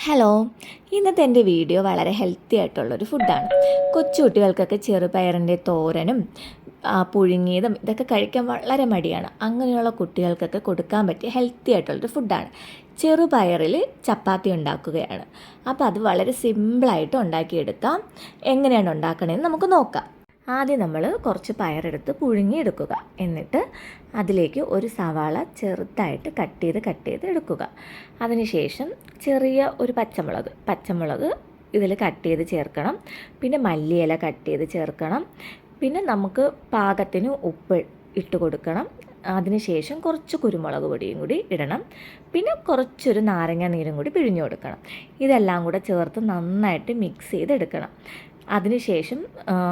Hello, ഇന്നത്തെ എൻ്റെ video വളരെ ഹെൽത്തി ആയിട്ടുള്ളൊരു ഫുഡാണ്. കൊച്ചു കുട്ടികൾക്കൊക്കെ ചെറുപയറിൻ്റെ തോരനും പുഴുങ്ങിയതും ഇതൊക്കെ കഴിക്കാൻ വളരെ മടിയാണ്. അങ്ങനെയുള്ള കുട്ടികൾക്കൊക്കെ കൊടുക്കാൻ പറ്റിയ ഹെൽത്തി ആയിട്ടുള്ളൊരു ഫുഡാണ്. ചെറുപയറിൽ ചപ്പാത്തി ഉണ്ടാക്കുകയാണ്. അപ്പോൾ അത് വളരെ സിമ്പിളായിട്ട് ഉണ്ടാക്കിയെടുക്കാം. എങ്ങനെയാണ് ഉണ്ടാക്കണമെന്ന് നമുക്ക് നോക്കാം. ആദ്യം നമ്മൾ കുറച്ച് പയറെടുത്ത് പുഴുങ്ങിയെടുക്കുക. എന്നിട്ട് അതിലേക്ക് ഒരു സവാള ചെറുതായിട്ട് കട്ട് ചെയ്ത് എടുക്കുക. അതിനുശേഷം ചെറിയ ഒരു പച്ചമുളക് ഇതിൽ കട്ട് ചെയ്ത് ചേർക്കണം. പിന്നെ മല്ലിയില കട്ട് ചെയ്ത് ചേർക്കണം. പിന്നെ നമുക്ക് പാകത്തിന് ഉപ്പ് ഇട്ട് കൊടുക്കണം. അതിനുശേഷം കുറച്ച് കുരുമുളക് പൊടിയും കൂടി ഇടണം. പിന്നെ കുറച്ചൊരു നാരങ്ങ നീരും കൂടി പിഴിഞ്ഞു കൊടുക്കണം. ഇതെല്ലാം കൂടെ ചേർത്ത് നന്നായിട്ട് മിക്സ് ചെയ്തെടുക്കണം. അതിനുശേഷം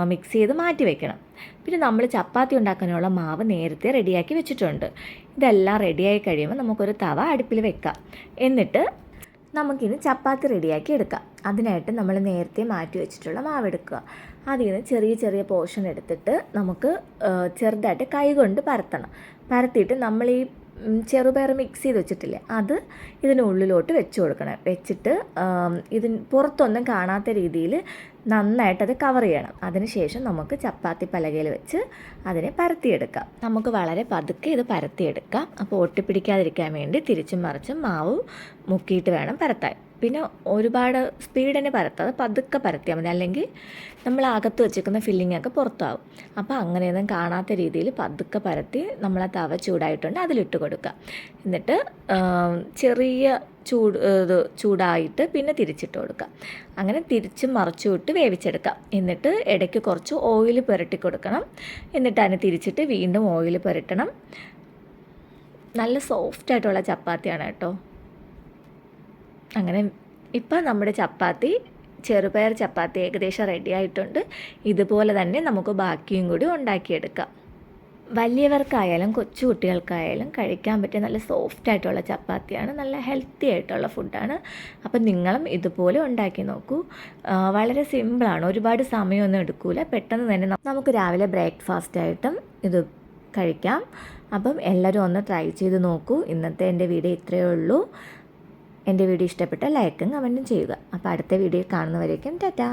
മിക്സ് ചെയ്ത് മാറ്റി വയ്ക്കണം. പിന്നെ നമ്മൾ ചപ്പാത്തി ഉണ്ടാക്കാനുള്ള മാവ് നേരത്തെ റെഡിയാക്കി വെച്ചിട്ടുണ്ട്. ഇതെല്ലാം റെഡിയായി കഴിയുമ്പോൾ നമുക്കൊരു തവ അടുപ്പിൽ വെക്കാം. എന്നിട്ട് നമുക്കിനി ചപ്പാത്തി റെഡിയാക്കി എടുക്കാം. അതിനായിട്ട് നമ്മൾ നേരത്തെ മാറ്റി വെച്ചിട്ടുള്ള മാവ് എടുക്കുക. അതിൽ നിന്ന് ചെറിയ ചെറിയ പോർഷൻ എടുത്തിട്ട് നമുക്ക് ചെറുതായിട്ട് കൈ കൊണ്ട് പരത്തിയിട്ട് നമ്മൾ ഈ ചെറുപയർ മിക്സ് ചെയ്ത് വെച്ചിട്ടില്ലേ, അത് ഇതിനുള്ളിലോട്ട് വെച്ച് കൊടുക്കണം. വെച്ചിട്ട് ഇതിന് പുറത്തൊന്നും കാണാത്ത രീതിയിൽ നന്നായിട്ടത് കവർ ചെയ്യണം. അതിനുശേഷം നമുക്ക് ചപ്പാത്തി പലകയിൽ വെച്ച് അതിനെ പരത്തിയെടുക്കാം. നമുക്ക് വളരെ പതുക്കെ ഇത് പരത്തിയെടുക്കാം. അപ്പോൾ ഒട്ടിപ്പിടിക്കാതിരിക്കാൻ വേണ്ടി തിരിച്ചും മറിച്ചും മാവ് മുക്കിയിട്ട് വേണം പരത്താൻ. പിന്നെ ഒരുപാട് സ്പീഡിന് പരത്താതെ പതുക്കെ പരത്തിയാൽ മതി, അല്ലെങ്കിൽ നമ്മൾ അകത്ത് വെച്ചിരിക്കുന്ന ഫില്ലിങ്ങൊക്കെ പുറത്താവും. അപ്പോൾ അങ്ങനെയൊന്നും കാണാത്ത രീതിയിൽ പതുക്കെ പരത്തി നമ്മളെ തവ ചൂടായിട്ടുണ്ട് അതിലിട്ട് കൊടുക്കുക. എന്നിട്ട് ചെറിയ ചൂടായിട്ട് പിന്നെ തിരിച്ചിട്ട് കൊടുക്കുക. അങ്ങനെ തിരിച്ചും മറിച്ചും ഇട്ട് വേവിച്ചെടുക്കാം. എന്നിട്ട് ഇടയ്ക്ക് കുറച്ച് ഓയിൽ പുരട്ടി കൊടുക്കണം. എന്നിട്ട് അതിനെ തിരിച്ചിട്ട് വീണ്ടും ഓയിൽ പുരട്ടണം. നല്ല സോഫ്റ്റായിട്ടുള്ള ചപ്പാത്തിയാണ് കേട്ടോ. അങ്ങനെ ഇപ്പം നമ്മുടെ ചെറുപയർ ചപ്പാത്തി ഏകദേശം റെഡി ആയിട്ടുണ്ട്. ഇതുപോലെ തന്നെ നമുക്ക് ബാക്കിയും കൂടി ഉണ്ടാക്കിയെടുക്കാം. വലിയവർക്കായാലും കൊച്ചു കുട്ടികൾക്കായാലും കഴിക്കാൻ പറ്റിയ നല്ല സോഫ്റ്റായിട്ടുള്ള ചപ്പാത്തിയാണ്. നല്ല ഹെൽത്തി ആയിട്ടുള്ള ഫുഡാണ്. അപ്പം നിങ്ങളും ഇതുപോലെ ഉണ്ടാക്കി നോക്കൂ. വളരെ സിമ്പിളാണ്, ഒരുപാട് സമയമൊന്നും എടുക്കില്ല. പെട്ടെന്ന് തന്നെ നമുക്ക് രാവിലെ ബ്രേക്ക്ഫാസ്റ്റായിട്ടും ഇത് കഴിക്കാം. അപ്പം എല്ലാവരും ഒന്ന് ട്രൈ ചെയ്ത് നോക്കൂ. ഇന്നത്തെ എൻ്റെ വീഡിയോ ഇത്രയേ ഉള്ളൂ. എൻ്റെ വീഡിയോ ഇഷ്ടപ്പെട്ടാൽ ലൈക്കും കമൻറ്റും ചെയ്യുക. അപ്പോൾ അടുത്ത വീഡിയോ കാണുന്നവരേക്കും ടാറ്റാ.